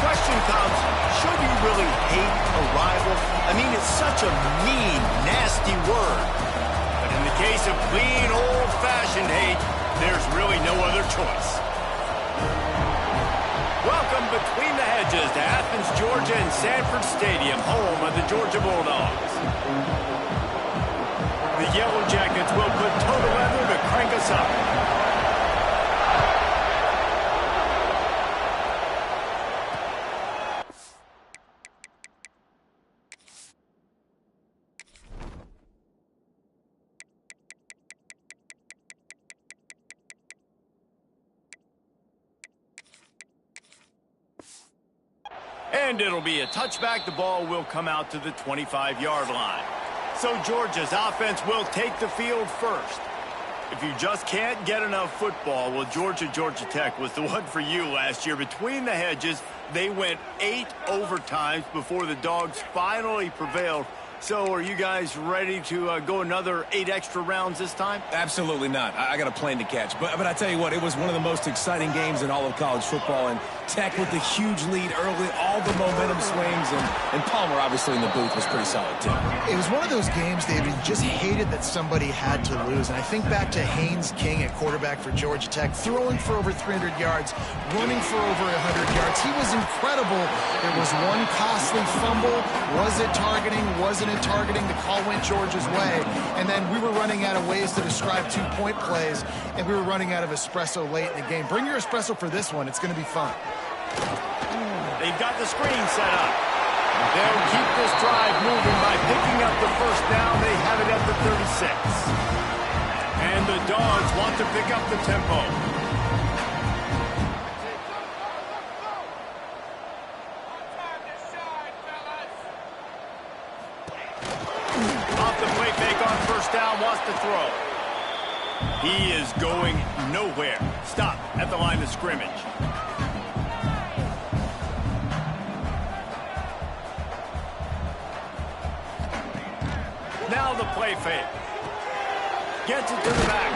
question comes, should you really hate a rival? I mean, it's such a mean, nasty word. But in the case of clean, old-fashioned hate, there's really no other choice. Welcome between the hedges to Athens, Georgia and Sanford Stadium, home of the Georgia Bulldogs. The Yellow Jackets will put total leather to crank us up. And it'll be a touchback. The ball will come out to the 25-yard line. So Georgia's offense will take the field first. If you just can't get enough football, well, Georgia Tech was the one for you last year. Between the hedges, they went 8 overtimes before the Dogs finally prevailed. So are you guys ready to go another 8 extra rounds this time? Absolutely not. I got a plane to catch. But I tell you what, it was one of the most exciting games in all of college football. And Tech with the huge lead early, all the momentum swings. And Palmer, obviously, in the booth was pretty solid, too. It was one of those games, David, you just hated that somebody had to lose. And I think back to Haynes King at quarterback for Georgia Tech, throwing for over 300 yards, running for over 100 yards. He was incredible. There was one costly fumble. Was it targeting? Wasn't it targeting? The call went Georgia's way. And then we were running out of ways to describe 2-point plays, and we were running out of espresso late in the game. Bring your espresso for this one. It's going to be fun. They've got the screen set up. They'll keep this drive moving by picking up the first down. They have it at the 36. And the Dogs want to pick up the tempo. Off the play fake on first down, wants to throw. He is going nowhere. Stop at the line of scrimmage. Now the play fake. Gets it to the back.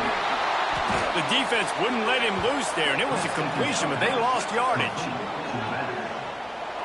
The defense wouldn't let him loose there, and it was a completion, but they lost yardage.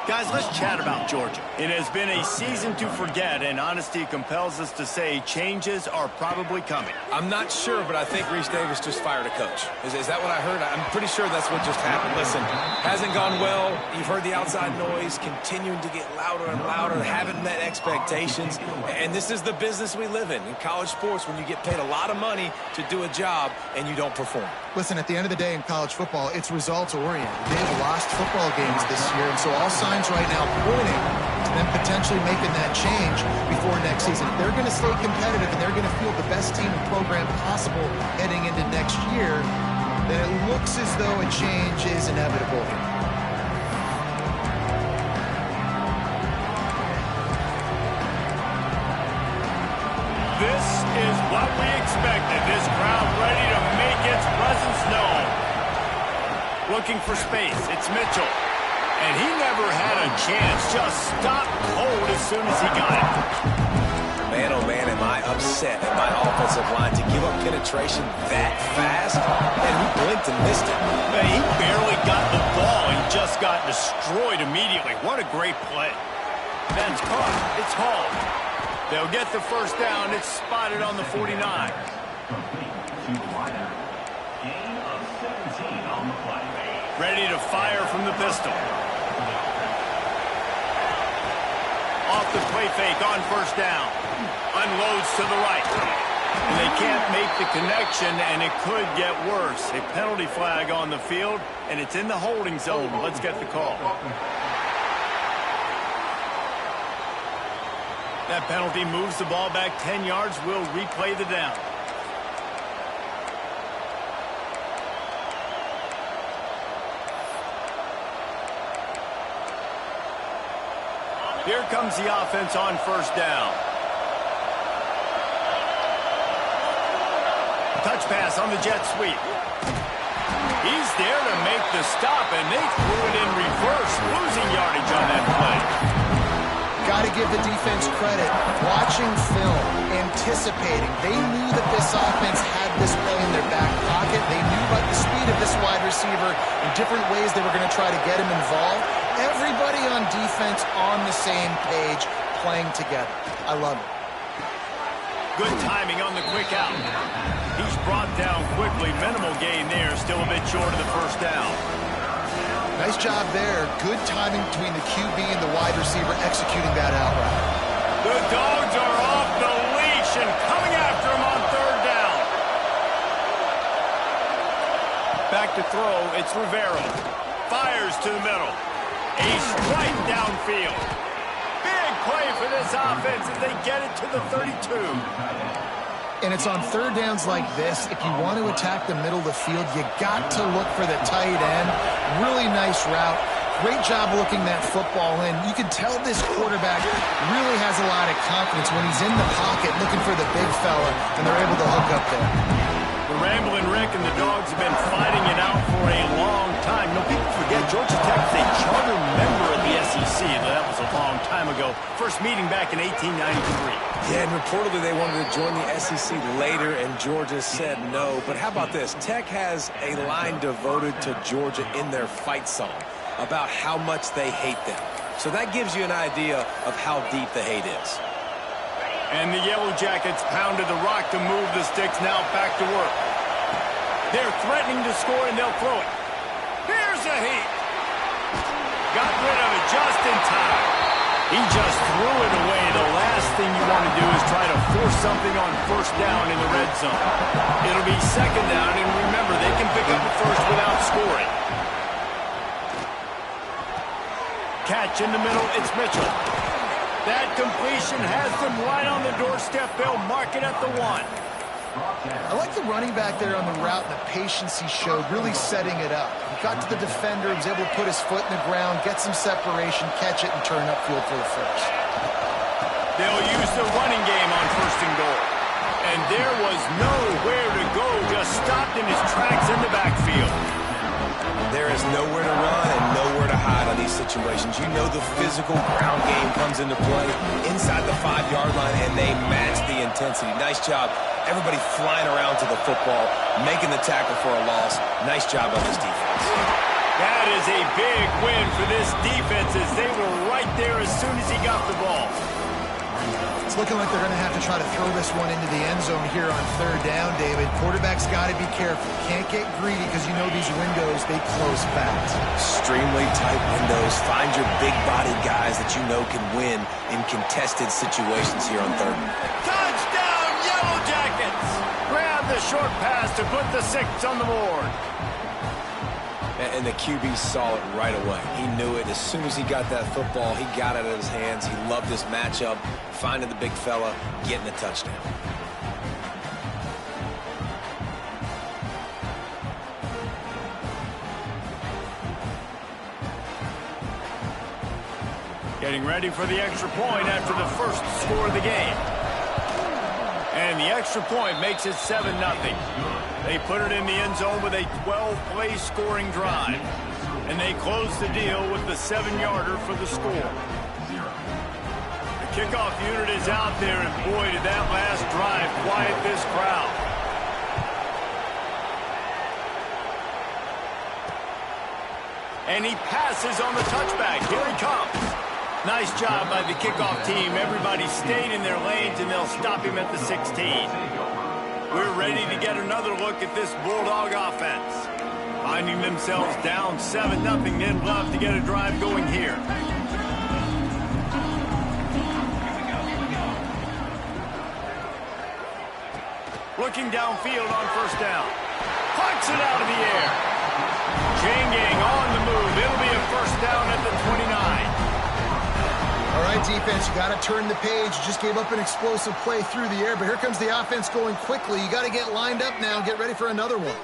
Guys, let's chat about Georgia. It has been a season to forget, and honesty compels us to say changes are probably coming. I'm not sure, but I think Reese Davis just fired a coach. Is that what I heard? I'm pretty sure that's what just happened. Listen, hasn't gone well. You've heard the outside noise, continuing to get louder and louder, haven't met expectations. And this is the business we live in college sports, when you get paid a lot of money to do a job and you don't perform. Listen, at the end of the day in college football, it's results-oriented. They've lost football games this year, and so all signs right now pointing to them potentially making that change before next season. If they're going to stay competitive and they're going to field the best team and program possible heading into next year, then it looks as though a change is inevitable here. This is what we expected. This crowd ready to make its presence known. Looking for space. It's Mitchell. And he never had a chance. Just stopped cold as soon as he got it. Man, oh man, am I upset at my offensive line to give up penetration that fast? Man, he blinked and missed it. Man, he barely got the ball. He just got destroyed immediately. What a great play. That's caught. It's hauled. They'll get the first down. It's spotted on the 49. Ready to fire from the pistol. Off the play fake on first down. Unloads to the right. And they can't make the connection, and it could get worse. A penalty flag on the field, and it's in the holding zone. Let's get the call. That penalty moves the ball back 10 yards. We'll replay the down. Here comes the offense on first down. Touch pass on the jet sweep. He's there to make the stop, and they threw it in reverse, losing yardage on that play. Got to give the defense credit. Watching film, anticipating. They knew that this offense had this play in their back pocket. They knew about the speed of this wide receiver and different ways they were going to try to get him involved. Everybody on defense on the same page, playing together. I love it. Good timing on the quick out. He's brought down quickly. Minimal gain there. Still a bit short of the first down. Nice job there. Good timing between the QB and the wide receiver executing that out route. The Dogs are off the leash and coming after him on third down. Back to throw. It's Rivera. Fires to the middle. A strike downfield. Big play for this offense as they get it to the 32. And it's on third downs like this. If you want to attack the middle of the field, you got to look for the tight end. Really nice route. Great job looking that football in. You can tell this quarterback really has a lot of confidence when he's in the pocket looking for the big fella, and they're able to hook up there. The Ramblin' Rick and the Dogs have been fighting it out for a long time. You know, people forget Georgia Tech is a charter member of the SEC. That was a long time ago. First meeting back in 1893. Yeah, and reportedly they wanted to join the SEC later, and Georgia said no. But how about this? Tech has a line devoted to Georgia in their fight song about how much they hate them. So that gives you an idea of how deep the hate is. And the Yellow Jackets pounded the rock to move the sticks. Now back to work. They're threatening to score, and they'll throw it. Here's a heat. Got rid of it just in time. He just threw it away. The last thing you want to do is try to force something on first down in the red zone. It'll be second down, and remember, they can pick up a first without scoring. Catch in the middle, it's Mitchell. That completion has them right on the doorstep. They'll mark it at the 1. I like the running back there on the route and the patience he showed, really setting it up. He got to the defender, he was able to put his foot in the ground, get some separation, catch it, and turn upfield for the first. They'll use the running game on first and goal. And there was nowhere to go, just stopped in his tracks in the backfield. There is nowhere to run and nowhere to hide on these situations. You know the physical ground game comes into play inside the 5-yard line, and they match the intensity. Nice job. Everybody flying around to the football, making the tackle for a loss. Nice job on this defense. That is a big win for this defense as they were right there as soon as he got the ball. It's looking like they're going to have to try to throw this one into the end zone here on third down, David. Quarterback's got to be careful. Can't get greedy because you know these windows, they close fast. Extremely tight windows. Find your big-bodied guys that you know can win in contested situations here on third. Touchdown, Yellow Jackets! Grab the short pass to put the 6 on the board. And the QB saw it right away. He knew it. As soon as he got that football, he got it in his hands. He loved this matchup, finding the big fella, getting a touchdown. Getting ready for the extra point after the first score of the game. And the extra point makes it 7-0. They put it in the end zone with a 12-play scoring drive. And they close the deal with the 7-yarder for the score. The kickoff unit is out there, and boy, did that last drive quiet this crowd. And he passes on the touchback. Here he comes. Nice job by the kickoff team. Everybody stayed in their lanes, and they'll stop him at the 16. We're ready to get another look at this Bulldog offense. Finding themselves down 7-0, they'd love to get a drive going here. Looking downfield on first down. Punts it out of the air. Chain gang on the move. It'll be a first down at the 29. All right, defense, you got to turn the page. You just gave up an explosive play through the air, but here comes the offense going quickly. You got to get lined up now and get ready for another one.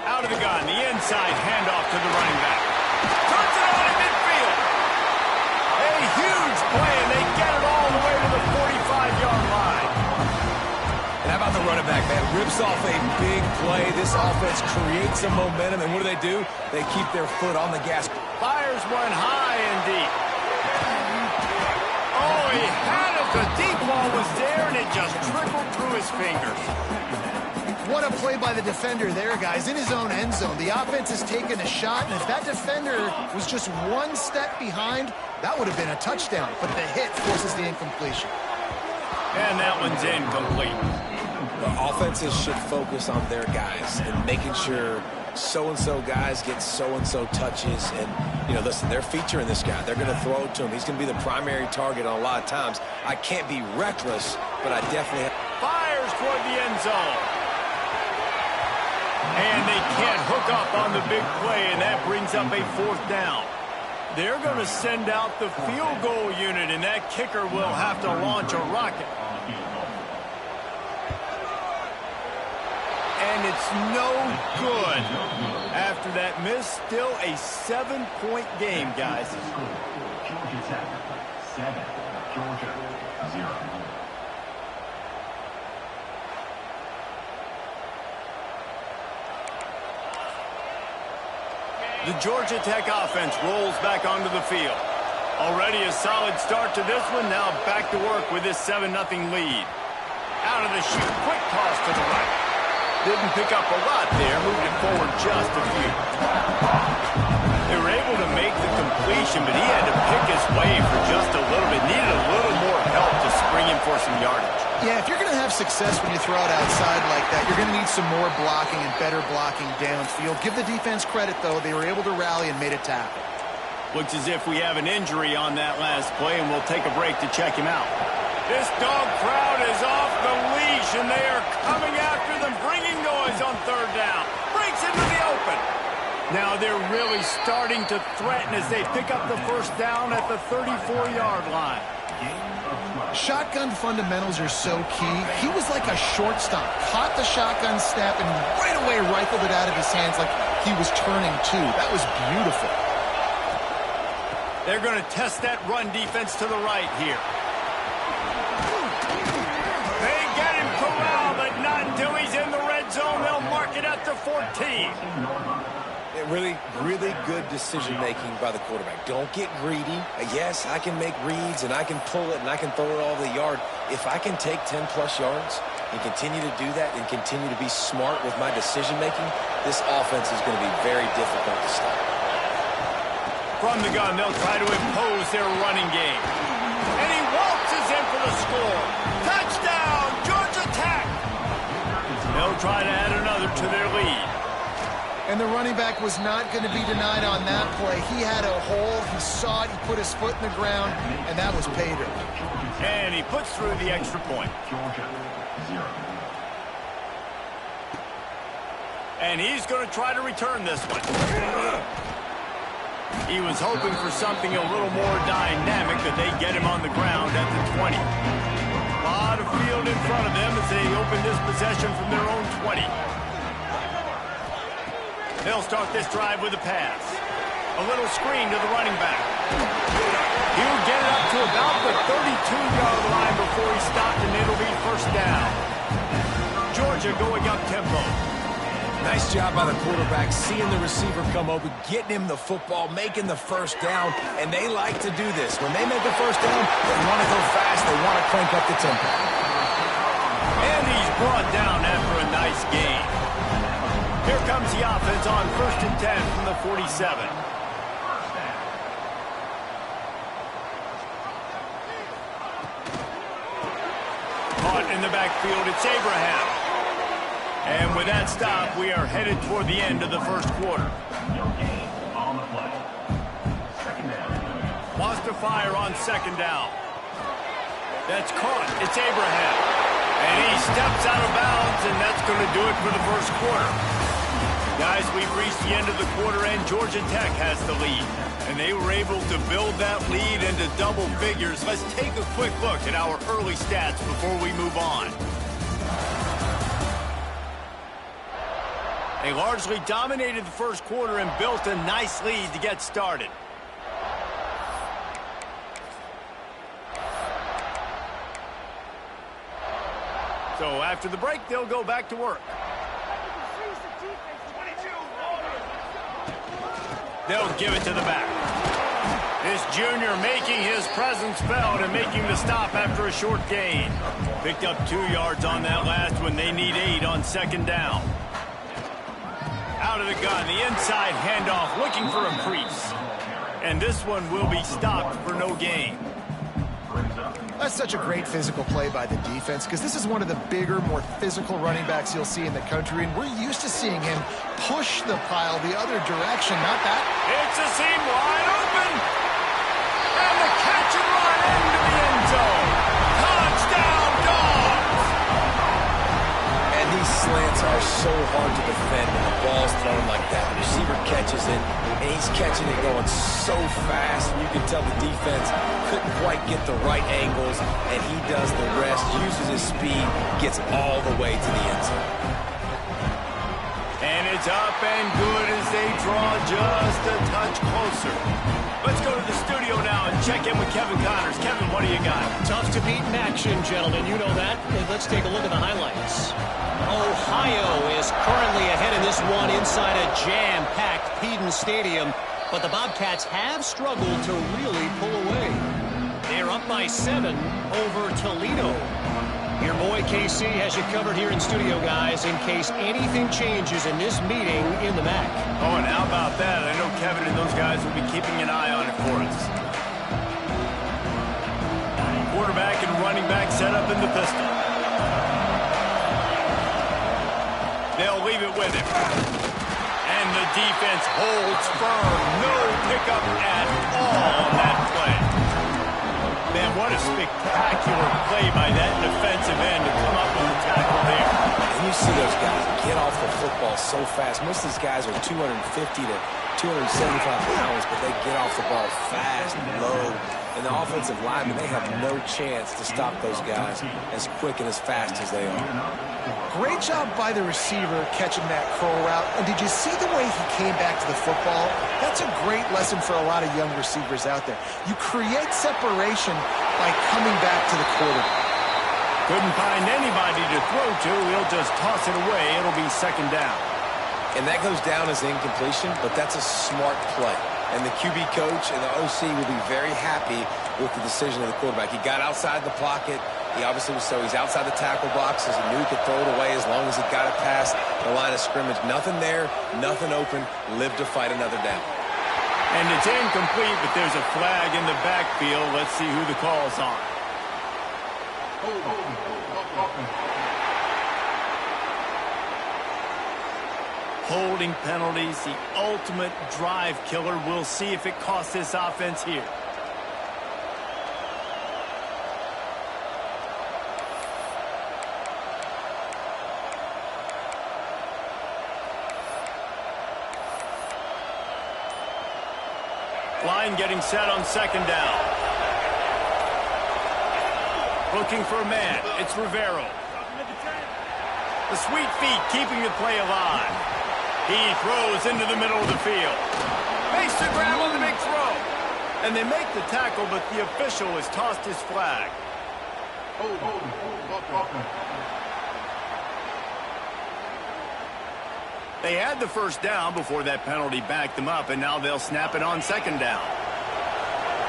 Out of the gun, the inside handoff to the running back. Turns it on in midfield. A huge play, and they get it all the way to the 45-yard line. And how about the running back, man? Rips off a big play. This offense creates some momentum, and what do? They keep their foot on the gas. Fires one high and deep. Oh, he had a The deep ball was there, and it just trickled through his fingers. What a play by the defender there, guys. In his own end zone, the offense has taken a shot, and if that defender was just one step behind, that would have been a touchdown. But the hit forces the incompletion. And that one's incomplete. The offenses should focus on their guys and making sure so-and-so guys get so-and-so touches. And, you know, listen, they're featuring this guy. They're going to throw it to him. He's going to be the primary target on a lot of times. I can't be reckless, but I definitely have... Fires toward the end zone. And they can't hook up on the big play, and that brings up a 4th down. They're going to send out the field goal unit, and that kicker will have to launch a rocket. And it's no good. After that miss, still a 7-point game, guys. Georgia Tech 7, Georgia 0. The Georgia Tech offense rolls back onto the field. Already a solid start to this one. Now back to work with this 7-0 lead. Out of the chute, quick toss to the right. Didn't pick up a lot there, moved it forward just a few. They were able to make the completion, but he had to pick his way for just a little bit. Needed a little more help to spring him for some yardage. Yeah, if you're going to have success when you throw it outside like that, you're going to need some more blocking and better blocking downfield. Give the defense credit, though. They were able to rally and made a tackle. Looks as if we have an injury on that last play, and we'll take a break to check him out. This dog crowd is off the leash, and they are coming after them, bringing noise on 3rd down. Breaks into the open. Now they're really starting to threaten as they pick up the 1st down at the 34-yard line. Shotgun fundamentals are so key. He was like a shortstop. Caught the shotgun snap and right away rifled it out of his hands like he was turning two. That was beautiful. They're going to test that run defense to the right here. They get him corralled, but not until he's in the red zone. They'll mark it at the 14. Really, really good decision-making by the quarterback. Don't get greedy. Yes, I can make reads, and I can pull it, and I can throw it all the yard. If I can take 10-plus yards and continue to do that and continue to be smart with my decision-making, this offense is going to be very difficult to stop. From the gun, they'll try to impose their running game. And he waltzes in for the score. Touchdown, Georgia Tech! They'll try to add another to their lead. And the running back was not going to be denied on that play. He had a hole. He saw it. He put his foot in the ground, and that was pay dirt. And he puts through the extra point. Georgia 0. And he's going to try to return this one. He was hoping for something a little more dynamic, but they get him on the ground at the 20. A lot of field in front of them as they open this possession from their own 20. They'll start this drive with a pass. A little screen to the running back. He'll get it up to about the 32-yard line before he stopped, and it'll be 1st down. Georgia going up tempo. Nice job by the quarterback, seeing the receiver come over, getting him the football, making the 1st down, and they like to do this. When they make a 1st down, they want to go fast, they want to crank up the tempo. And he's brought down after a nice gain. Here comes the offense on 1st and 10 from the 47. Caught in the backfield, it's Abraham. And with that stop, we are headed toward the end of the 1st quarter. No gain on the play. 2nd down. Wants to fire on 2nd down. That's caught. It's Abraham. And he steps out of bounds, and that's going to do it for the 1st quarter. Guys, we've reached the end of the quarter, and Georgia Tech has the lead. And they were able to build that lead into double figures. Let's take a quick look at our early stats before we move on. They largely dominated the 1st quarter and built a nice lead to get started. So after the break, they'll go back to work. They'll give it to the back. This junior making his presence felt and making the stop after a short gain. Picked up 2 yards on that last one. They need 8 on second down. Out of the gun, the inside handoff, looking for a crease. And this one will be stopped for no gain. That's such a great physical play by the defense because this is one of the bigger, more physical running backs you'll see in the country, and we're used to seeing him push the pile the other direction, not that. It's a seam wide open. And the catch and run into the end zone. Touchdown, Dogs! And these slants are so hard to defend when the ball's thrown like that. The receiver catches it, and he's catching it going so fast, and you can tell the defense couldn't quite get the right angles, and he does the rest, uses his speed, gets all the way to the end zone. And it's up and good as they draw just a touch closer. Let's go to the studio now and check in with Kevin Connors. Kevin, what do you got? Tough to beat in action, gentlemen. You know that. Let's take a look at the highlights. Ohio is currently ahead in this one inside a jam-packed Peden Stadium, but the Bobcats have struggled to really pull away. They're up by 7 over Toledo. Your boy KC has you covered here in studio, guys, in case anything changes in this meeting in the MAC. Oh, and how about that? I know Kevin and those guys will be keeping an eye on it for us. Quarterback and running back set up in the pistol. They'll leave it with him. And the defense holds firm. No pickup at all on that play. Man, what a spectacular play by that defensive end to come up with the tackle there. And you see those guys get off the football so fast. Most of these guys are 250 to 275 pounds, but they get off the ball fast and low. And the offensive linemen, they have no chance to stop those guys as quick and as fast as they are. Great job by the receiver catching that curl route. And did you see the way he came back to the football? That's a great lesson for a lot of young receivers out there. You create separation by coming back to the quarterback. Couldn't find anybody to throw to. He'll just toss it away. It'll be second down. And that goes down as incompletion, but that's a smart play. And the QB coach and the OC will be very happy with the decision of the quarterback. He got outside the pocket. He obviously was he's outside the tackle boxes. He knew he could throw it away as long as he got it past the line of scrimmage. Nothing there, nothing open. Live to fight another down. And it's incomplete, but there's a flag in the backfield. Let's see who the call's on. Holding penalties, the ultimate drive killer. We'll see if it costs this offense here. Line getting set on second down. Looking for a man. It's Rivero. The sweet feet keeping the play alive. He throws into the middle of the field. Makes the grab on the big throw. And they make the tackle, but the official has tossed his flag. They had the first down before that penalty backed them up, and now they'll snap it on second down.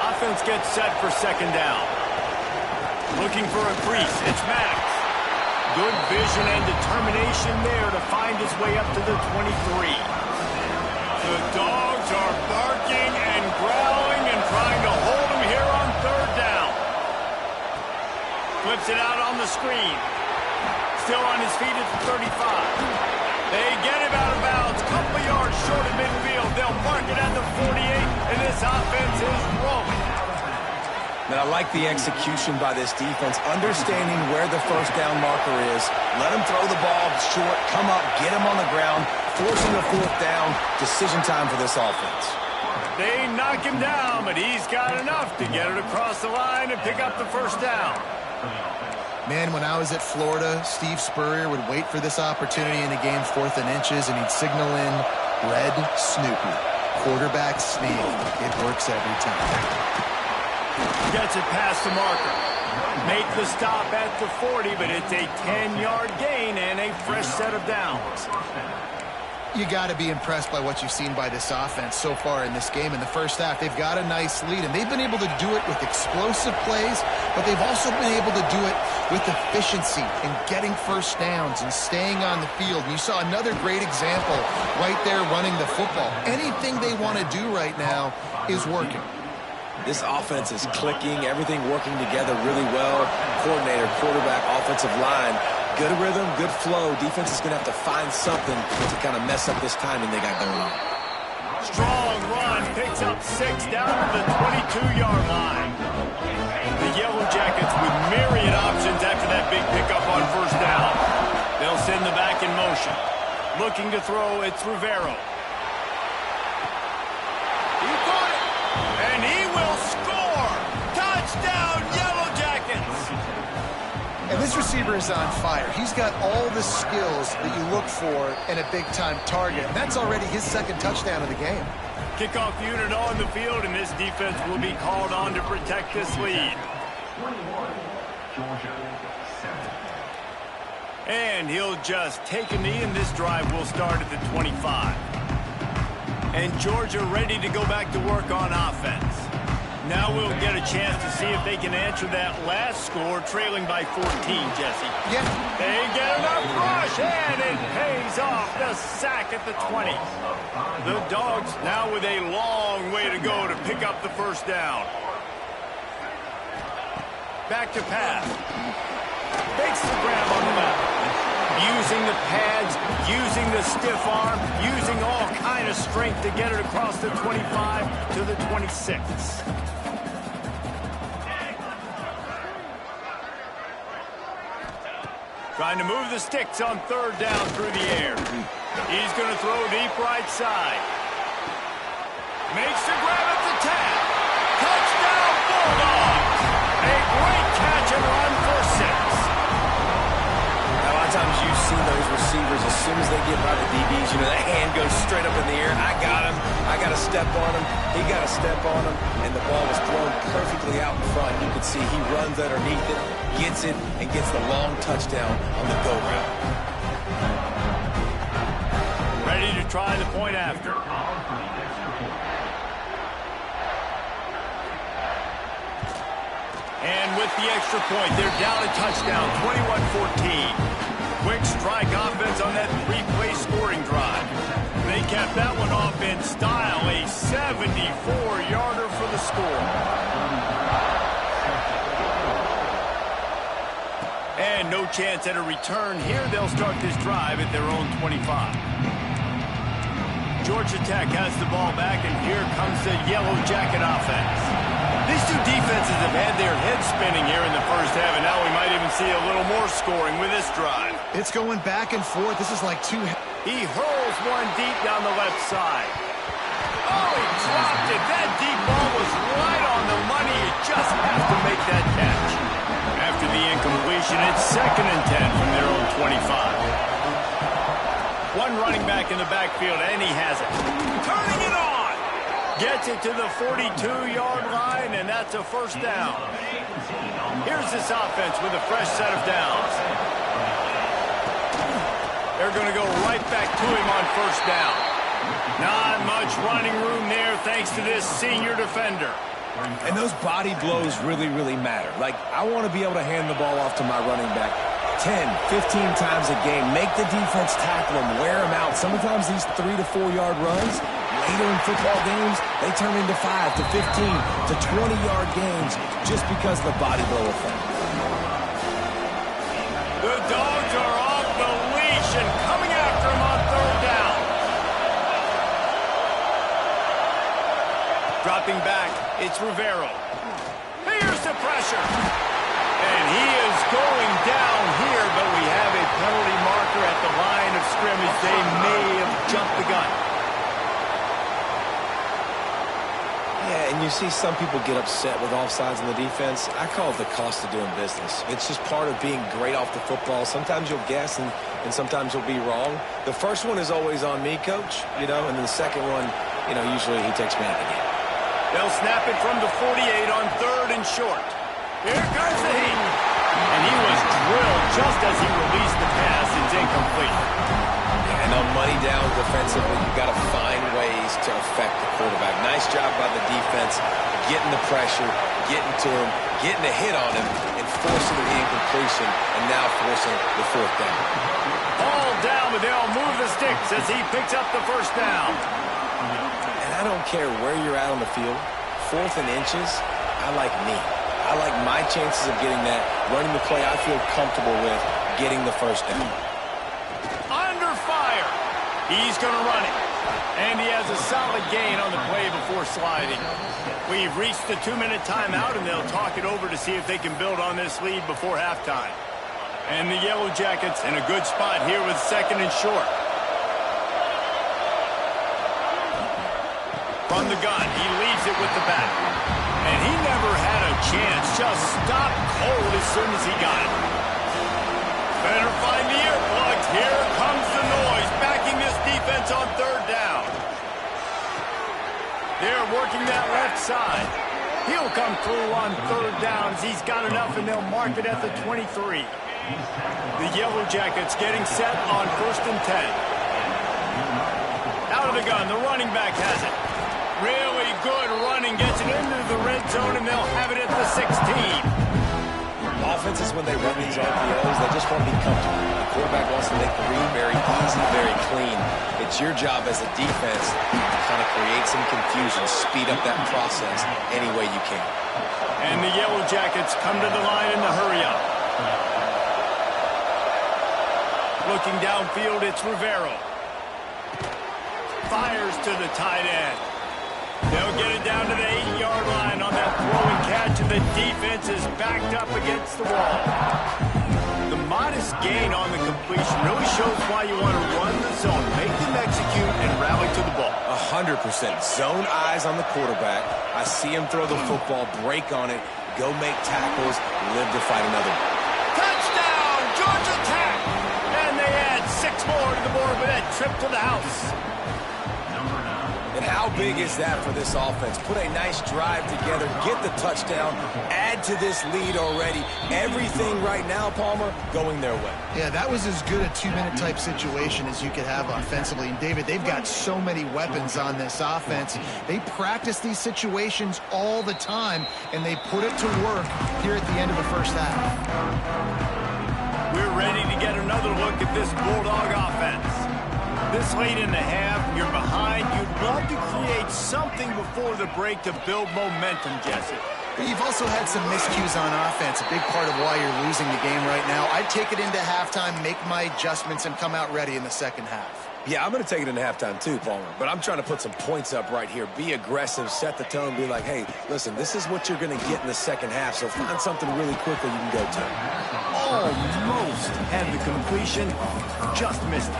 Offense gets set for second down. Looking for a crease. It's Maddox. Good vision and determination there to find his way up to the 23. The Dogs are barking and growling and trying to hold him here on third down. Flips it out on the screen. Still on his feet at the 35. They get him out of bounds. Couple of yards short of midfield. They'll mark it at the 48, and this offense is rolling. And I like the execution by this defense, understanding where the first down marker is. Let him throw the ball short, come up, get him on the ground, forcing a fourth down. Decision time for this offense. They knock him down, but he's got enough to get it across the line and pick up the first down. Man, when I was at Florida, Steve Spurrier would wait for this opportunity in a game 4th and inches, and he'd signal in Red Snoopy, quarterback sneak. It works every time. Gets it past the marker. Make the stop at the 40, but it's a 10-yard gain and a fresh set of downs. You got to be impressed by what you've seen by this offense so far in this game. In the first half, they've got a nice lead, and they've been able to do it with explosive plays, but they've also been able to do it with efficiency and getting first downs and staying on the field. And you saw another great example right there running the football. Anything they want to do right now is working. This offense is clicking, everything working together really well. Coordinator, quarterback, offensive line. Good rhythm, good flow. Defense is going to have to find something to kind of mess up this timing they got going on. Strong run, picks up 6 down to the 22-yard line. The Yellow Jackets with myriad options after that big pickup on first down. They'll send the back in motion. Looking to throw, it's Rivero. He caught it, and he will score! Touchdown, Yellow Jackets! And this receiver is on fire. He's got all the skills that you look for in a big-time target. And that's already his second touchdown of the game. Kickoff unit on the field, and this defense will be called on to protect this lead. 21, Georgia, 7. And he'll just take a knee, and this drive will start at the 25. And Georgia ready to go back to work on offense. Now we'll get a chance to see if they can answer that last score, trailing by 14, Jesse. Yeah. They get enough rush, and it pays off. The sack at the 20. The Dogs now with a long way to go to pick up the first down. Back to pass. Makes the grab on the left. Using the pads, using the stiff arm, using all kind of strength to get it across the 25 to the 26. Trying to move the sticks on third down through the air. He's going to throw deep right side. Makes the grab at the 10. Touchdown, Bulldogs! A great catch and run for 6. A lot of times you've seen those receivers, as soon as they get by the DBs, you know, that hand goes straight up in the air. I got him. I got to step on him. He got to step on him. And the ball was thrown perfectly out in front. You can see he runs underneath it, gets it, and gets the long touchdown on the go route. Ready to try the point after. And with the extra point, they're down a touchdown, 21-14. Quick strike offense on that 3-play scoring drive. They kept that one off in style, a 74-yarder for the score. And no chance at a return here. They'll start this drive at their own 25. Georgia Tech has the ball back, and here comes the Yellow Jacket offense. These two defenses have had their heads spinning here in the first half, and now we might even see a little more scoring with this drive. It's going back and forth. This is like two... He hurls one deep down the left side. Oh, he dropped it. That deep ball was right on the money. He just has to make that catch. After the incompletion, it's 2nd and 10 from their own 25. One running back in the backfield, and he has it. Turning it on. Gets it to the 42-yard line, and that's a first down. Here's this offense with a fresh set of downs. They're going to go right back to him on first down. Not much running room there thanks to this senior defender. And those body blows really, really matter. Like, I want to be able to hand the ball off to my running back 10, 15 times a game. Make the defense tackle him, wear him out. Sometimes these 3 to 4 yard runs, later in football games, they turn into 5 to 15 to 20-yard games just because of the body blow effect. The Dogs are off the leash and coming after him on third down. Dropping back, it's Rivero. Here's the pressure. And he is going down here, but we have a penalty marker at the line of scrimmage. They may have jumped the gun. Yeah, and you see some people get upset with offsides in the defense. I call it the cost of doing business. It's just part of being great off the football. Sometimes you'll guess and sometimes you'll be wrong. The first one is always on me, Coach, you know, and then the second one, you know, usually he takes me out of the game. They'll snap it from the 48 on 3rd and short. Here comes the heat. And he was drilled just as he released the pass. It's incomplete. Yeah, And on money down defensively, you've got to find ways to affect the quarterback. Nice job by the defense, getting the pressure, getting to him, getting a hit on him, and forcing the incompletion, and now forcing the fourth down. Ball down, but they'll move the sticks as he picks up the first down. And I don't care where you're at on the field, 4th and inches, I like me. I like my chances of getting that, running the play I feel comfortable with, getting the first down. Under fire. He's going to run it. And he has a solid gain on the play before sliding. We've reached the 2-minute timeout, and they'll talk it over to see if they can build on this lead before halftime. And the Yellow Jackets in a good spot here with 2nd and short. From the gun, he leaves it with the back. And he never had a chance, just stopped cold as soon as he got it. Better find the earplugs. Here comes the noise, backing this defense on 3rd down. They're working that left side. He'll come through on 3rd downs. He's got enough, and they'll mark it at the 23. The Yellow Jackets getting set on 1st and 10. Out of the gun, the running back has it. Really good running, gets it into the red zone, and they'll have it at the 16. Offenses, when they run these RPOs, they just want to be comfortable. The quarterback wants to make the read very easy, very clean. It's your job as a defense to kind of create some confusion, speed up that process any way you can. And the Yellow Jackets come to the line in the hurry up. Looking downfield, it's Rivero. Fires to the tight end. They'll get it down to the 8-yard line on that throw and catch, and the defense is backed up against the wall. The modest gain on the completion really shows why you want to run the zone, make them execute, and rally to the ball. 100%. Zone eyes on the quarterback. I see him throw the football, break on it, go make tackles, live to fight another one. Touchdown, Georgia Tech! And they add 6 more to the board with that trip to the house. And how big is that for this offense? Put a nice drive together, get the touchdown, add to this lead already. Everything right now, Palmer, going their way. Yeah, that was as good a 2-minute type situation as you could have offensively. And, David, they've got so many weapons on this offense. They practice these situations all the time, and they put it to work here at the end of the first half. We're ready to get another look at this Bulldog offense. This late in the half, you're behind. You'd love to create something before the break to build momentum, Jesse. But you've also had some miscues on offense, a big part of why you're losing the game right now. I'd take it into halftime, make my adjustments, and come out ready in the second half. Yeah, I'm going to take it into halftime too, Palmer. But I'm trying to put some points up right here. Be aggressive, set the tone, be like, hey, listen, this is what you're going to get in the second half, so find something really quickly you can go to. Almost had the completion, just missed it.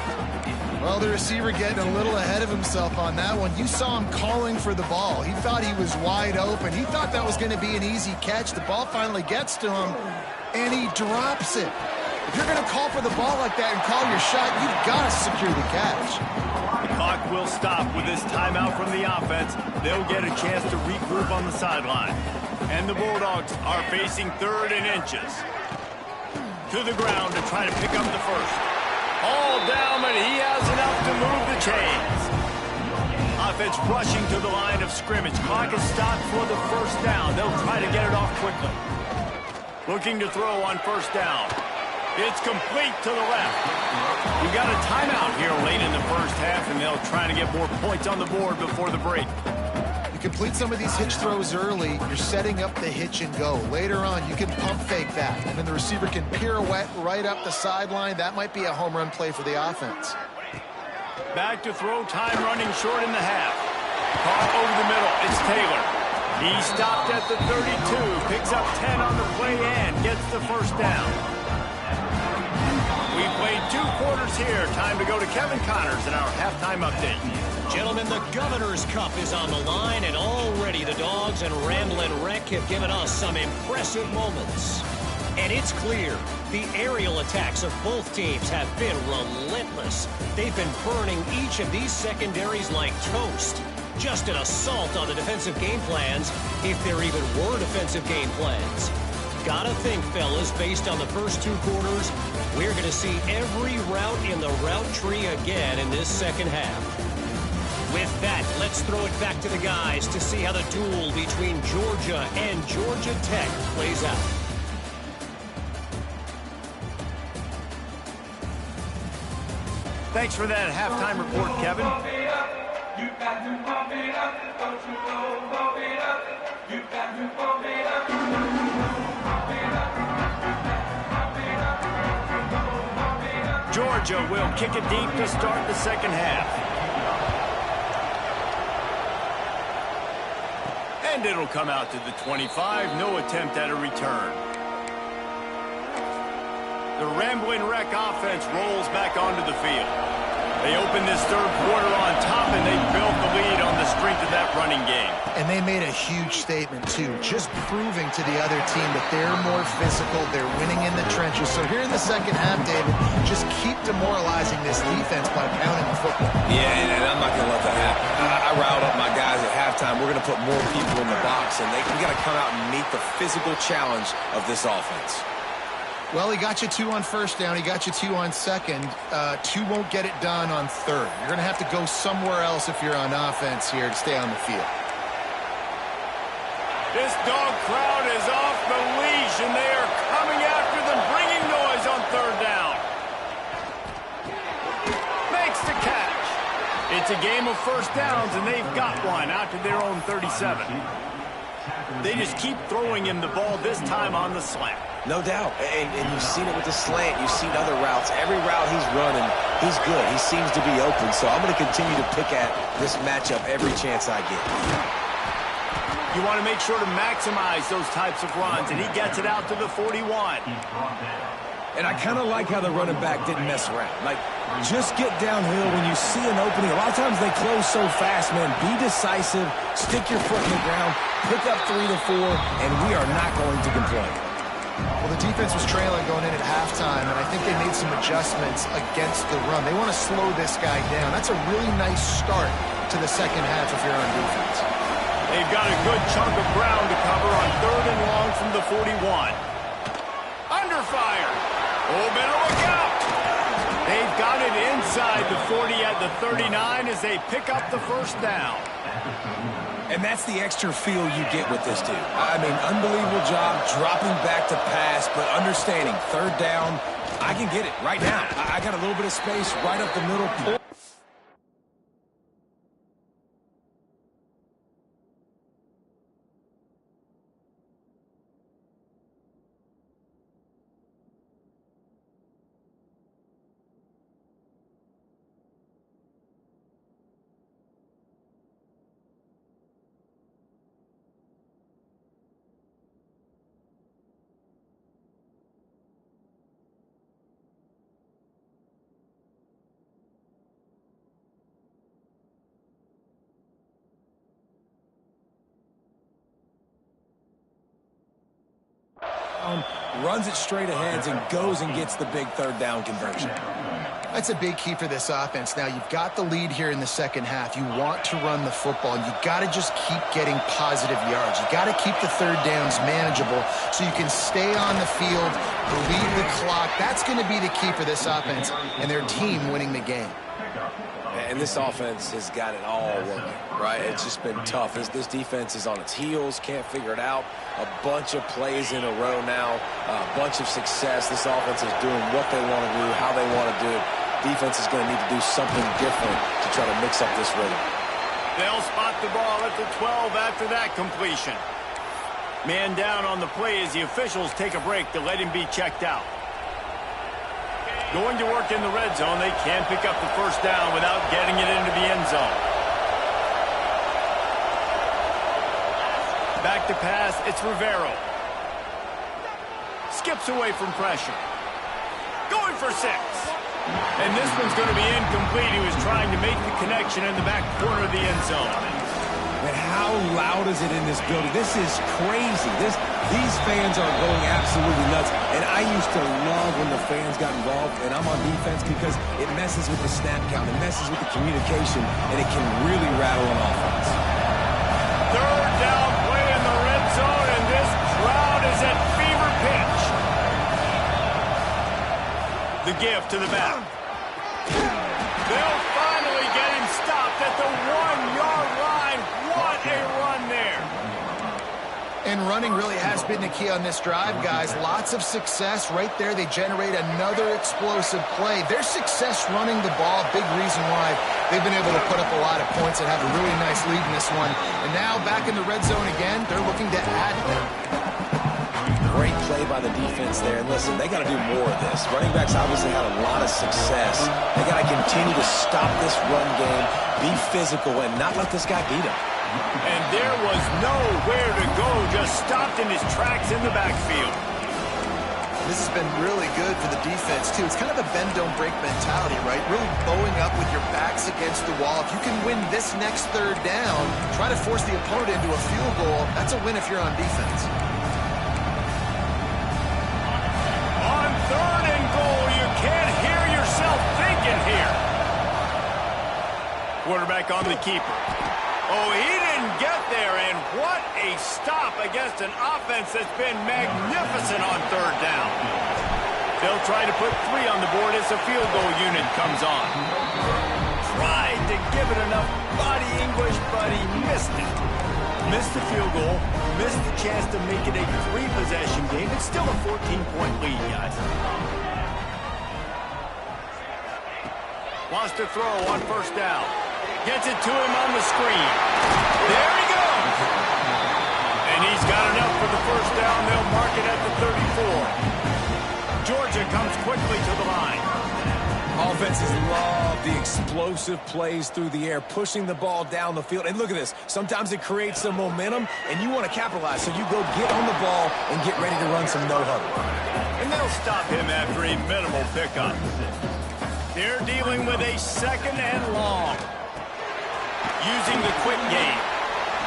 Well, the receiver getting a little ahead of himself on that one. You saw him calling for the ball. He thought he was wide open. He thought that was going to be an easy catch. The ball finally gets to him, and he drops it. If you're going to call for the ball like that and call your shot, you've got to secure the catch. The clock will stop with this timeout from the offense. They'll get a chance to regroup on the sideline. And the Bulldogs are facing 3rd and inches. To the ground to try to pick up the first. All down, but he has enough to move the chains. Offense rushing to the line of scrimmage. Clock is stopped for the first down. They'll try to get it off quickly. Looking to throw on 1st down. It's complete to the left. We got a timeout here late in the first half, and they'll try to get more points on the board before the break. Complete some of these hitch throws early, you're setting up the hitch and go. Later on, you can pump fake that, and then the receiver can pirouette right up the sideline. That might be a home run play for the offense. Back to throw, time running short in the half. Caught over the middle, it's Taylor. He stopped at the 32, picks up 10 on the play and gets the first down. We played 2 quarters here. Time to go to Kevin Connors in our halftime update. Gentlemen, the Governor's Cup is on the line, and already the Dogs and Ramblin' Wreck have given us some impressive moments. And it's clear, the aerial attacks of both teams have been relentless. They've been burning each of these secondaries like toast. Just an assault on the defensive game plans, if there even were defensive game plans. gotta think, fellas, based on the first two quarters, we're going to see every route in the route tree again in this second half. With that, let's throw it back to the guys to see how the duel between Georgia and Georgia Tech plays out. Thanks for that halftime report, Kevin. Georgia will kick it deep to start the second half. And it'll come out to the 25. No attempt at a return. The Rambling Wreck offense rolls back onto the field. They open this third quarter on top, and they built the lead on the strength of that running game. And they made a huge statement, too, just proving to the other team that they're more physical, they're winning in the trenches. So here in the second half, David, just keep demoralizing this defense by pounding the football. Yeah, and I'm not going to let that happen. I riled up my guys at halftime. We're going to put more people in the box, and we got to come out and meet the physical challenge of this offense. Well, he got you 2 on first down. He got you 2 on second. 2 won't get it done on third. You're going to have to go somewhere else if you're on offense here to stay on the field. This dog crowd is off the leash, and they are coming after them, bringing noise on third down. Makes the catch. It's a game of first downs, and they've got one out to their own 37. They just keep throwing him the ball, this time on the slant. No doubt. And you've seen it with the slant. You've seen other routes. Every route he's running, he's good. He seems to be open. So I'm going to continue to pick at this matchup every chance I get. You want to make sure to maximize those types of runs, and he gets it out to the 41. And I kind of like how the running back didn't mess around. Like, just get downhill when you see an opening. A lot of times they close so fast, man. Be decisive. Stick your foot in the ground. Pick up 3 to 4, and we are not going to complain. Well, the defense was trailing going in at halftime, and I think they made some adjustments against the run. They want to slow this guy down. That's a really nice start to the second half if you're on defense. They've got a good chunk of ground to cover on third and long from the 41. Under fire. Oh, better look out. They've got it inside the 40 at the 39 as they pick up the first down. And that's the extra feel you get with this dude. I mean, unbelievable job dropping back to pass, but understanding third down, I can get it right now. I got a little bit of space right up the middle. Runs it straight ahead and goes and gets the big third down conversion. That's a big key for this offense. Now, you've got the lead here in the second half. You want to run the football. You got to just keep getting positive yards. You got to keep the third downs manageable so you can stay on the field, lead the clock. That's going to be the key for this offense and their team winning the game. And this offense has got it all working, right? It's just been tough. This defense is on its heels, can't figure it out. A bunch of plays in a row now, a bunch of success. This offense is doing what they want to do, how they want to do it. Defense is going to need to do something different to try to mix up this rhythm. They'll spot the ball at the 12 after that completion. Man down on the play as the officials take a break to let him be checked out. Going to work in the red zone, they can't pick up the first down without getting it into the end zone. Back to pass, it's Rivero. Skips away from pressure. Going for 6. And this one's going to be incomplete. He was trying to make the connection in the back corner of the end zone. Man, how loud is it in this building? This is crazy. These fans are going absolutely nuts. And I used to love when the fans got involved, and I'm on defense because it messes with the snap count. It messes with the communication, and it can really rattle an offense. Third down play in the red zone, and this crowd is at fever The give to the back. They'll finally get him stopped at the 1-yard line. What a run there. And running really has been the key on this drive, guys. Lots of success right there. They generate another explosive play. Their success running the ball, big reason why they've been able to put up a lot of points and have a really nice lead in this one. And now back in the red zone again, they're looking to add them. Great play by the defense there. And listen, they got to do more of this. Running backs obviously had a lot of success. They got to continue to stop this run game, be physical, and not let this guy beat them. And there was nowhere to go, just stopped in his tracks in the backfield. This has been really good for the defense, too. It's kind of a bend-don't-break mentality, right? Really bowing up with your backs against the wall. If you can win this next third down, try to force the opponent into a field goal, that's a win if you're on defense. On 3rd and goal, you can't hear yourself thinking here. Quarterback on the keeper. Oh, he didn't get there, and what a stop against an offense that's been magnificent on 3rd down. They'll try to put 3 on the board as the field goal unit comes on. Tried to give it enough body English, but he missed it. Missed the field goal, missed the chance to make it a 3-possession game. It's still a 14-point lead, guys. Wants to throw on 1st down. Gets it to him on the screen. There he goes. And he's got enough for the 1st down. They'll mark it at the 34. Georgia comes quickly to the line. Offenses love the explosive plays through the air, pushing the ball down the field. And look at this. Sometimes it creates some momentum, and you want to capitalize. So you go get on the ball and get ready to run some no-huddle. And they'll stop him after a minimal pickup. They're dealing with a 2nd and long. Using the quick game.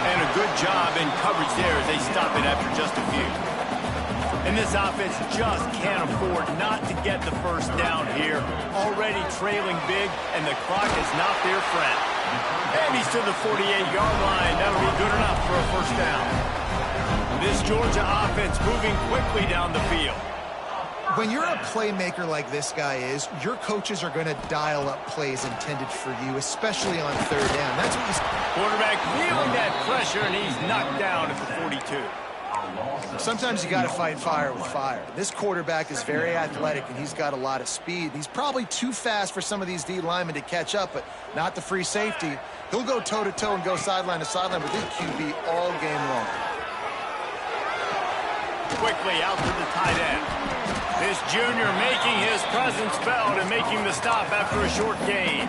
And a good job in coverage there as they stop it after just a few. And this offense just can't afford not to get the 1st down here. Already trailing big, and the clock is not their friend. And he's to the 48-yard line. That'll be good enough for a 1st down. This Georgia offense moving quickly down the field. When you're a playmaker like this guy is, your coaches are going to dial up plays intended for you, especially on 3rd down. That's what he's... Quarterback feeling that pressure, and he's knocked down at the 42. Sometimes you got to fight fire with fire. This quarterback is very athletic, and he's got a lot of speed. He's probably too fast for some of these D linemen to catch up, but not the free safety. He'll go toe-to-toe and go sideline to sideline with his QB all game long. Quickly out to the tight end. This junior making his presence felt and making the stop after a short gain.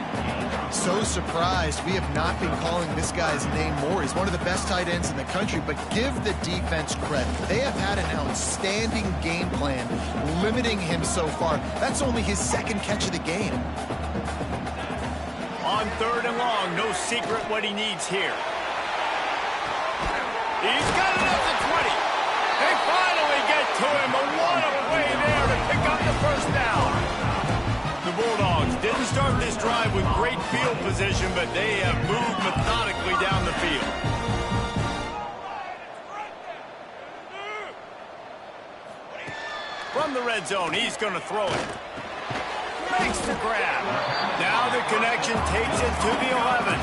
So surprised we have not been calling this guy's name more. He's one of the best tight ends in the country, but give the defense credit. They have had an outstanding game plan, limiting him so far. That's only his 2nd catch of the game. On 3rd and long, no secret what he needs here. He's got it up to 20. They finally get to him, a one-away there to pick up the 1st down. The Bulldogs didn't start this drive with great field position, but they have moved methodically down the field. From the red zone, he's going to throw it. Makes the grab. Now the connection takes it to the 11.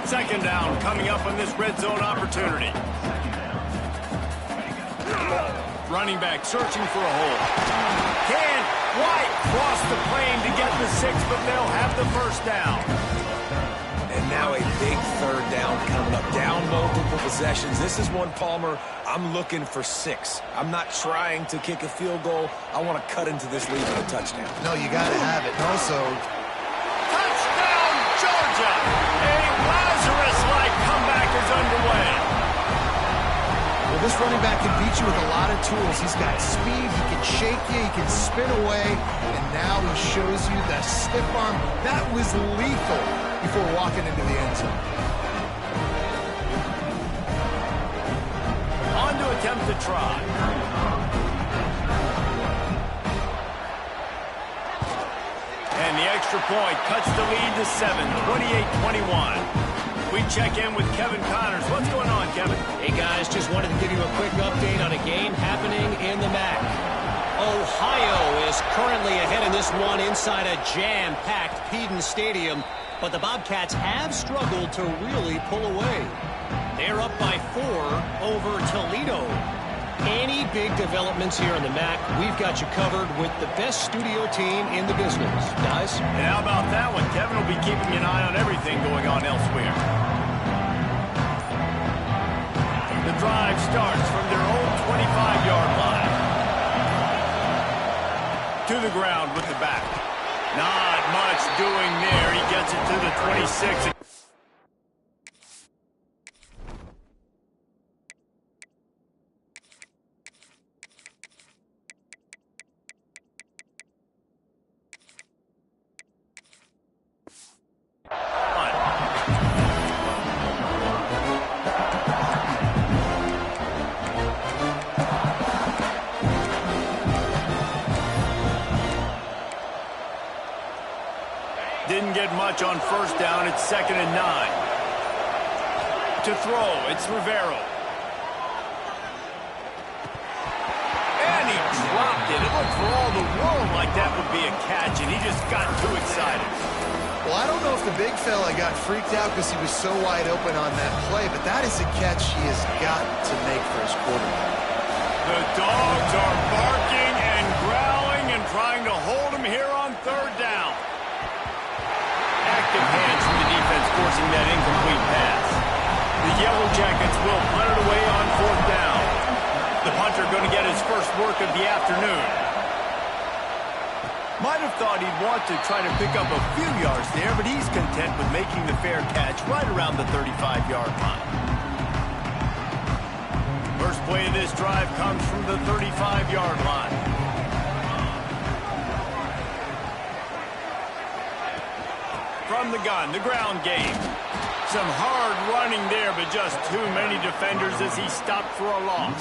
2nd down coming up on this red zone opportunity. Running back searching for a hole. Can White cross the plane to get the 6, but they'll have the 1st down. And now a big 3rd down coming up. Down multiple possessions. This is one, Palmer, I'm looking for 6. I'm not trying to kick a field goal. I want to cut into this lead with a touchdown. No, you got to have it. And also... Touchdown, Georgia! A Lazarus-like comeback is underway. Well, this running back can beat you with a lot of tools. He's got speed, he can shake you, he can spin away, and now he shows you the stiff arm. That was lethal before walking into the end zone. On to attempt the try. And the extra point cuts the lead to 7, 28-21. We check in with Kevin Connors. What's going on, Kevin? Hey, guys, just wanted to give you a quick update on a game happening in the MAC. Ohio is currently ahead in this one inside a jam-packed Peden Stadium, but the Bobcats have struggled to really pull away. They're up by 4 over Toledo. Any big developments here in the MAC, we've got you covered with the best studio team in the business. Guys? And how about that one? Kevin will be keeping an eye on everything going on elsewhere. The drive starts from their own 25-yard line. To the ground with the back. Not much doing there. He gets it to the 26. Didn't get much on first down. It's 2nd and 9. To throw, it's Rivero. And he dropped it. It looked for all the world like that would be a catch, and he just got too excited. Well, I don't know if the big fella got freaked out because he was so wide open on that play, but that is a catch he has got to make for his quarterback. The dogs are barking and growling and trying to hold him here on 3rd down. Active hands from the defense forcing that incomplete pass. The Yellow Jackets will punt it away on 4th down. The punter going to get his first work of the afternoon. Might have thought he'd want to try to pick up a few yards there, but he's content with making the fair catch right around the 35-yard line. First play of this drive comes from the 35-yard line. From the gun, the ground game. Some hard running there, but just too many defenders as he stopped for a loss.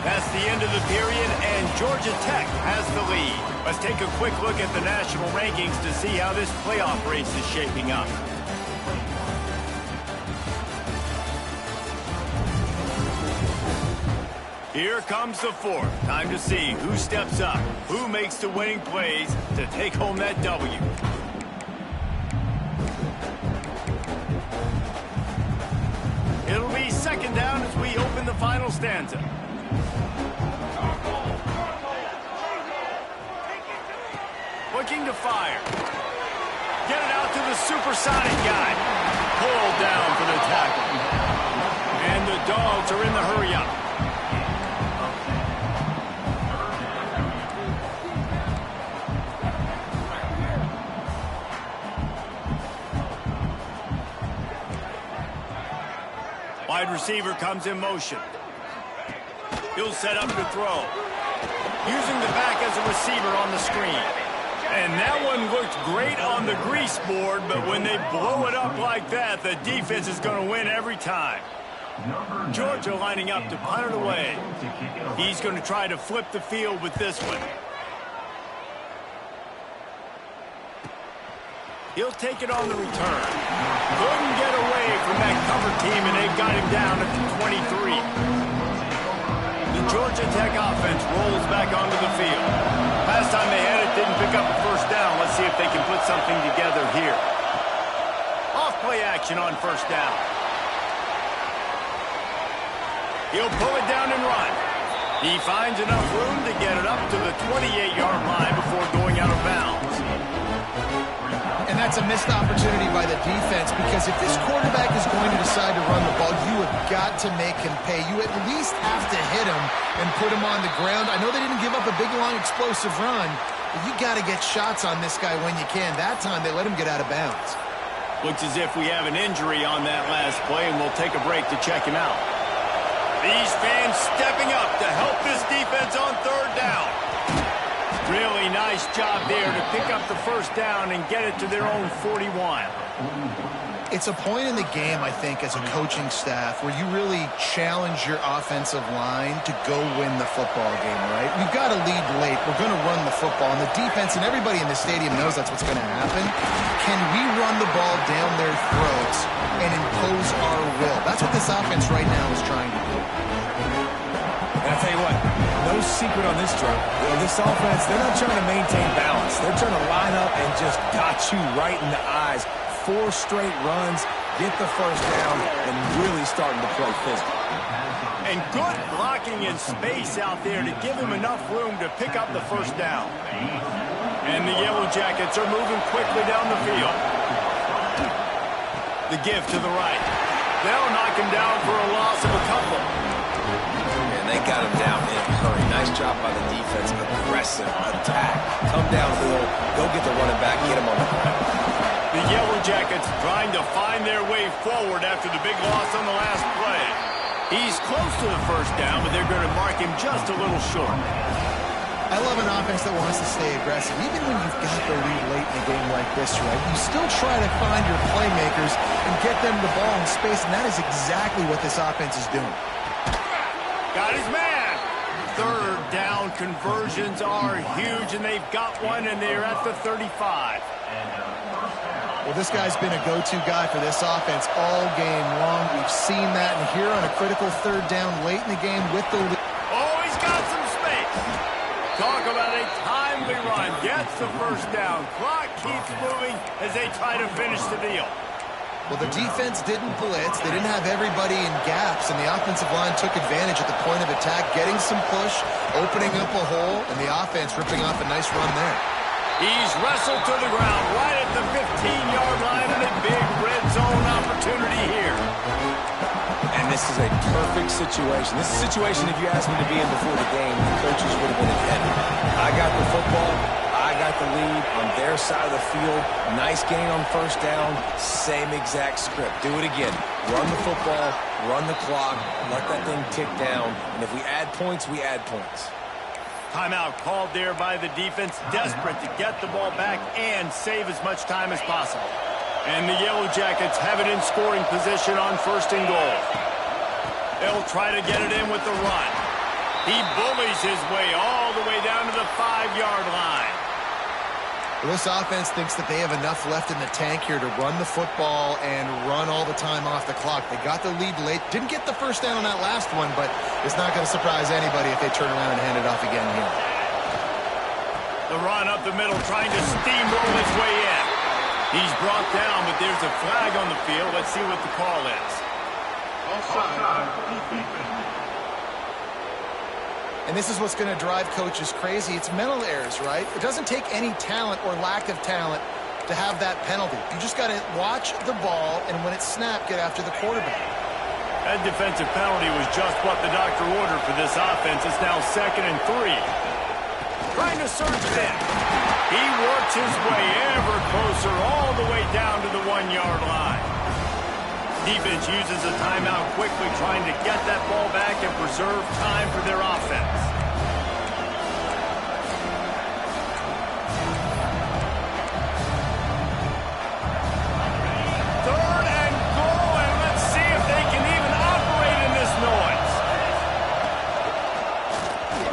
That's the end of the period, and Georgia Tech has the lead. Let's take a quick look at the national rankings to see how this playoff race is shaping up. Here comes the 4th. Time to see who steps up, who makes the winning plays to take home that W. It'll be 2nd down as we open the final stanza. Looking to fire. Get it out to the supersonic guy. Pulled down for the tackle. And the Dogs are in the hurry-up. Wide receiver comes in motion. He'll set up to throw. Using the back as a receiver on the screen. And that one looked great on the grease board, but when they blow it up like that, the defense is going to win every time. Georgia lining up to punt it away. He's going to try to flip the field with this one. He'll take it on the return. Couldn't get away from that cover team, and they got him down at the 23. The Georgia Tech offense rolls back onto the field. Last time they had it, didn't pick up a first down. Let's see if they can put something together here. Off-play action on first down. He'll pull it down and run. He finds enough room to get it up to the 28-yard line before going out of bounds. And that's a missed opportunity by the defense, because if this quarterback is going to decide to run the ball, you have got to make him pay. You at least have to hit him and put him on the ground. I know they didn't give up a big, long, explosive run, but you got to get shots on this guy when you can. That time, they let him get out of bounds. Looks as if we have an injury on that last play, and we'll take a break to check him out. These fans stepping up to help this defense on 3rd down. Really nice job there to pick up the first down and get it to their own 41. It's a point in the game, I think, as a coaching staff where you really challenge your offensive line to go win the football game, right? We've got to lead late. We're going to run the football. And the defense and everybody in the stadium knows that's what's going to happen. Can we run the ball down their throats and impose our will? That's what this offense right now is trying to do. And I'll tell you what, no secret on this drive. You know, this offense, they're not trying to maintain balance. They're trying to line up and just got you right in the eyes. 4 straight runs, get the first down, and really starting to play physical. And good blocking in space out there to give him enough room to pick up the first down. And the Yellow Jackets are moving quickly down the field. The give to the right. They'll knock him down for a loss of a couple. And they got him down in a hurry. Nice job by the defense. Aggressive attack. Come downhill. Go get the running back. Get him on the ground. The Yellow Jackets trying to find their way forward after the big loss on the last play. He's close to the first down, but they're going to mark him just a little short. I love an offense that wants to stay aggressive. Even when you've got the lead late in a game like this, right, you still try to find your playmakers and get them the ball in space, and that is exactly what this offense is doing. Got his man. Third down conversions are huge, and they've got one, and they're at the 35. Well, this guy's been a go-to guy for this offense all game long. We've seen that, and here on a critical third down late in the game with the lead. Oh, he's got some space. Talk about a timely run. Gets the first down. Clock keeps moving as they try to finish the deal. Well, the defense didn't blitz. They didn't have everybody in gaps, and the offensive line took advantage at the point of attack, getting some push, opening up a hole, and the offense ripping off a nice run there. He's wrestled to the ground right at the 15-yard line, and a big red zone opportunity here. And this is a perfect situation. This is a situation, if you asked me to be in before the game, the coaches would have been in heaven. I got the football. I got the lead on their side of the field. Nice gain on first down. Same exact script. Do it again. Run the football, run the clock, let that thing tick down. And if we add points, we add points. Timeout called there by the defense, desperate to get the ball back and save as much time as possible. And the Yellow Jackets have it in scoring position on first and goal. They'll try to get it in with the run. He bullies his way all the way down to the 5-yard line. Well, this offense thinks that they have enough left in the tank here to run the football and run all the time off the clock. They got the lead late. Didn't get the first down on that last one, but it's not going to surprise anybody if they turn around and hand it off again here. The run up the middle, trying to steamroll his way in. He's brought down, but there's a flag on the field. Let's see what the call is. And this is what's going to drive coaches crazy. It's mental errors, right? It doesn't take any talent or lack of talent to have that penalty. You just got to watch the ball, and when it's snapped, get after the quarterback. That defensive penalty was just what the doctor ordered for this offense. It's now 2nd and 3. Trying to surge it in. He works his way ever closer all the way down to the 1-yard line. Defense uses a timeout quickly, trying to get that ball back and preserve time for their offense. Third and goal, and let's see if they can even operate in this noise.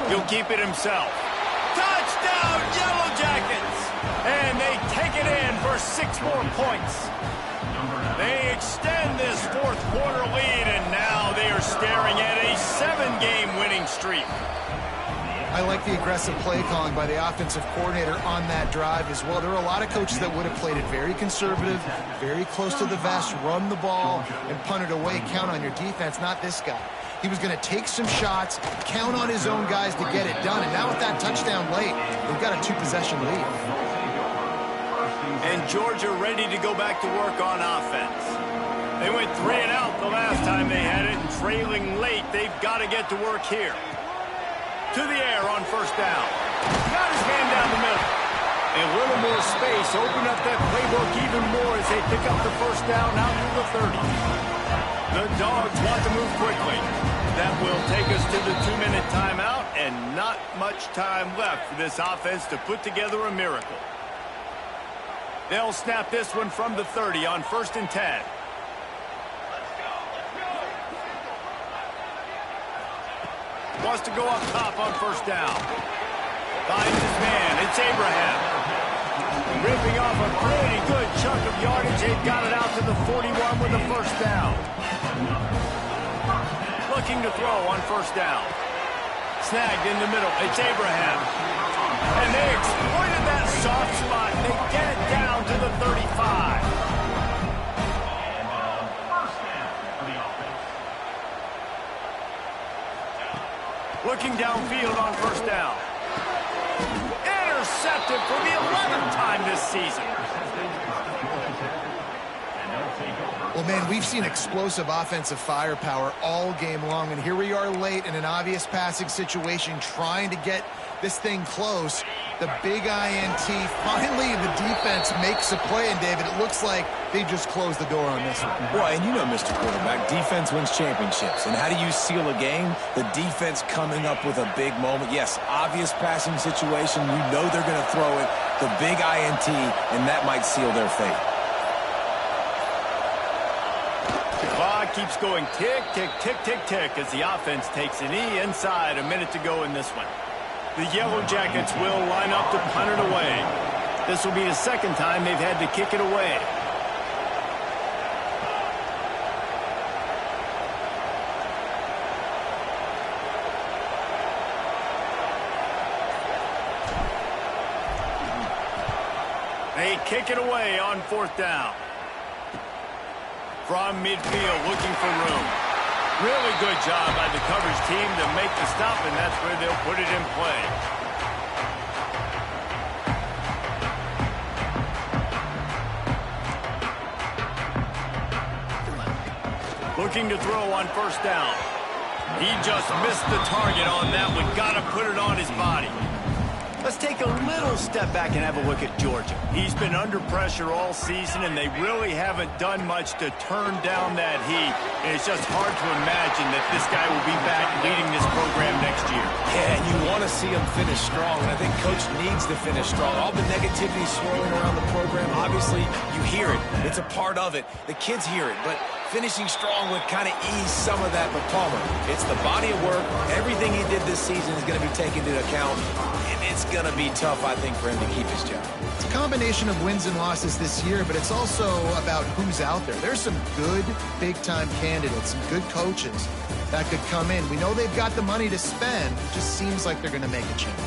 He'll keep it himself. Touchdown, Yellow Jackets! And they take it in for 6 more points. They extend this fourth-quarter lead, and now they are staring at a 7-game winning streak. I like the aggressive play calling by the offensive coordinator on that drive as well. There are a lot of coaches that would have played it very conservative, very close to the vest, run the ball, and punt it away, count on your defense. Not this guy. He was going to take some shots, count on his own guys to get it done, and now with that touchdown late, they've got a 2-possession lead. And Georgia ready to go back to work on offense. They went 3 and out the last time they had it, and trailing late, they've got to get to work here. To the air on first down. Got his man down the middle. A little more space, open up that playbook even more as they pick up the first down out to the 30. The Dogs want to move quickly. That will take us to the 2-minute timeout, and not much time left for this offense to put together a miracle. They'll snap this one from the 30 on 1st and 10. Wants to go up top on first down. Finds his man. It's Abraham. Ripping off a pretty good chunk of yardage. They've got it out to the 41 with a first down. Looking to throw on first down. Snagged in the middle. It's Abraham. And they exploited that soft spot. They get it down to the 35. First down for the offense. Looking downfield on first down. Intercepted for the 11th time this season. Well, man, we've seen explosive offensive firepower all game long, and here we are late in an obvious passing situation trying to get this thing close. The big INT, finally the defense makes a play, and David, it looks like they just closed the door on this one. Well, and you know, Mr. Quarterback, defense wins championships. And how do you seal a game? The defense coming up with a big moment. Yes, obvious passing situation. You know they're going to throw it. The big INT, and that might seal their fate. The clock keeps going tick, tick, tick, tick, tick as the offense takes an E inside. A minute to go in this one. The Yellow Jackets will line up to punt it away. This will be the second time they've had to kick it away. They kick it away on fourth down. From midfield, looking for room. Really good job by the coverage team to make the stop, and that's where they'll put it in play. Looking to throw on first down. He just missed the target on that one. Got to put it on his body. Let's take a little step back and have a look at Georgia. He's been under pressure all season, and they really haven't done much to turn down that heat. And it's just hard to imagine that this guy will be back leading this program next year. Yeah, and you want to see him finish strong, and I think Coach needs to finish strong. All the negativity swirling around the program, obviously, you hear it. It's a part of it. The kids hear it, but finishing strong would kind of ease some of that. But Palmer, it's the body of work. Everything he did this season is going to be taken into account. It's going to be tough, I think, for him to keep his job. It's a combination of wins and losses this year, but it's also about who's out there. There's some good big-time candidates, some good coaches that could come in. We know they've got the money to spend. It just seems like they're going to make a change.